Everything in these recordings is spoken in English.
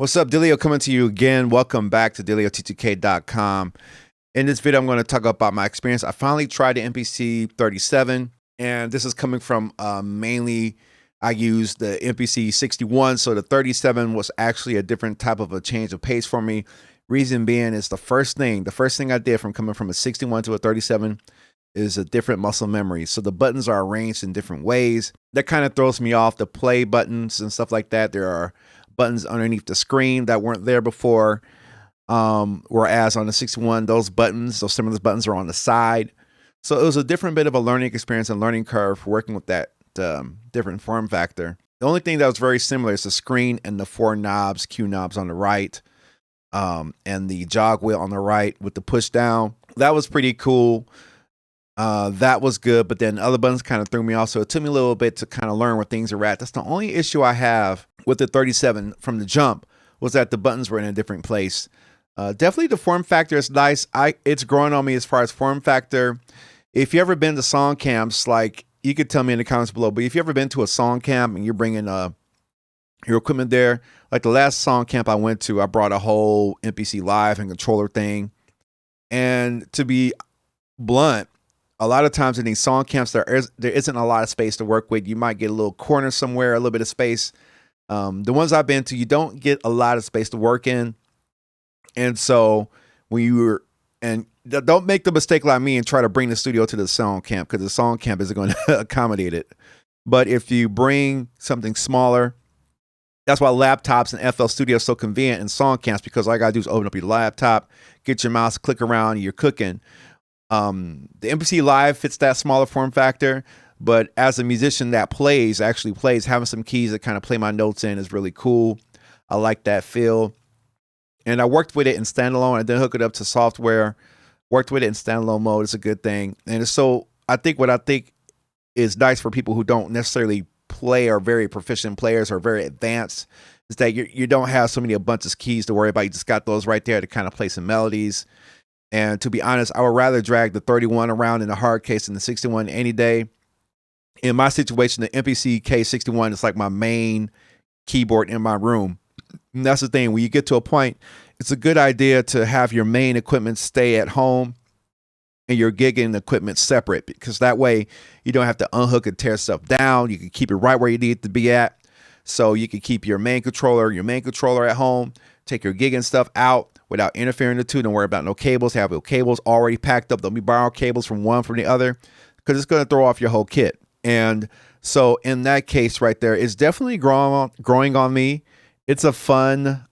What's up, Delio? Coming to you again. Welcome back to DelioT2K.com. In this video, I'm going to talk about my experience. I finally tried the MPC37, and this is coming from mainly I used the MPC61, so the 37 was actually a different type of a change of pace for me. Reason being is the first thing I did from coming from a 61 to a 37 is a different muscle memory. So the buttons are arranged in different ways. That kind of throws me off. The play buttons and stuff like that. There are buttons underneath the screen that weren't there before. Whereas on the 61, those similar buttons are on the side. So it was a different bit of a learning experience and learning curve working with that different form factor. The only thing that was very similar is the screen and the four knobs, Q knobs on the right, and the jog wheel on the right with the push down. That was pretty cool. That was good, but then other buttons kind of threw me off, so it took me a little bit to kind of learn where things are at. That's the only issue I have with the 37 from the jump, was that the buttons were in a different place. Definitely the form factor is nice. It's growing on me as far as form factor. If you ever been to song camps, like, you could tell me in the comments below, but if you ever been to a song camp and you're bringing your equipment there, like the last song camp I went to, I brought a whole MPC Live and controller thing. And to be blunt, a lot of times in these song camps, there isn't a lot of space to work with. You might get a little corner somewhere, a little bit of space. The ones I've been to, you don't get a lot of space to work in. And so don't make the mistake like me and try to bring the studio to the song camp, because the song camp isn't going to accommodate it. But if you bring something smaller, that's why laptops and FL Studio is so convenient in song camps, because all you gotta do is open up your laptop, get your mouse, click around, and you're cooking. The MPC Live fits that smaller form factor, but as a musician that actually plays, having some keys that kind of play my notes in is really cool. I like that feel. And I worked with it in standalone and then hook it up to software. Worked with it in standalone mode. It's a good thing. And so what I think is nice for people who don't necessarily play or very proficient players or very advanced is that you don't have so many a bunch of keys to worry about. You just got those right there to kind of play some melodies. And to be honest, I would rather drag the 31 around in the hard case than the 61 any day. In my situation, the MPC K61 is like my main keyboard in my room. And that's the thing. When you get to a point, it's a good idea to have your main equipment stay at home and your gigging equipment separate, because that way you don't have to unhook and tear stuff down. You can keep it right where you need it to be at. So you can keep your main controller at home, take your gigging stuff out without interfering the two. Don't worry about no cables. Have your cables already packed up. Don't be borrowing cables from the other, because it's going to throw off your whole kit. And so in that case right there, it's definitely growing on me. It's a fun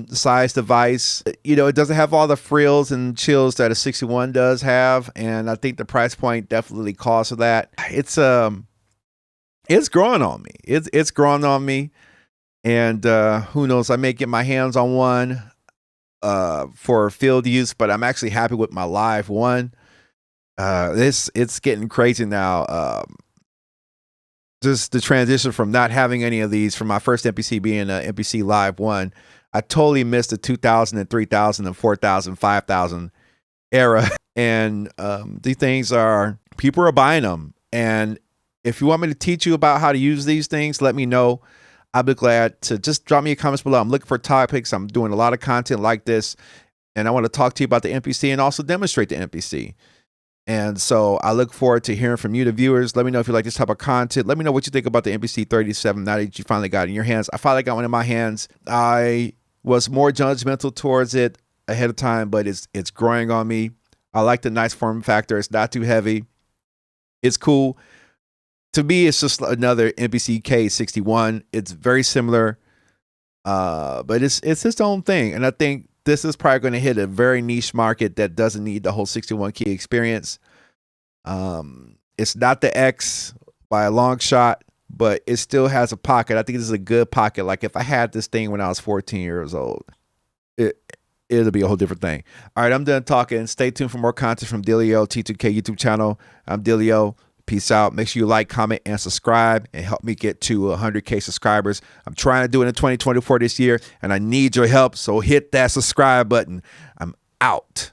size device. You know, it doesn't have all the frills and chills that a 61 does have, and I think the price point definitely calls for that. It's growing on me. It's growing on me, and who knows? I may get my hands on one for field use, but I'm actually happy with my live one. It's getting crazy now. Just the transition from not having any of these, from my first MPC being an MPC Live 1, I totally missed the 2000 and 3000 and 4000, 5000 era. And these things people are buying them. And if you want me to teach you about how to use these things, let me know. I'll be glad to. Just drop me a comments below. I'm looking for topics. I'm doing a lot of content like this, and I want to talk to you about the MPC and also demonstrate the MPC. And so I look forward to hearing from you, the viewers. Let me know if you like this type of content. Let me know what you think about the MPC37 now that you finally got it in your hands. I finally got one in my hands. I was more judgmental towards it ahead of time, but it's growing on me. I like the nice form factor. It's not too heavy. It's cool. To me, it's just another MPC K61. It's very similar, but it's its own thing. And I think this is probably going to hit a very niche market that doesn't need the whole 61 key experience. It's not the X by a long shot, but it still has a pocket. I think this is a good pocket. Like if I had this thing when I was 14 years old, it'll be a whole different thing. All right, I'm done talking. Stay tuned for more content from Delio T2K YouTube channel. I'm Delio. Peace out. Make sure you like, comment, and subscribe, and help me get to 100K subscribers. I'm trying to do it in 2024 this year, and I need your help, so hit that subscribe button. I'm out.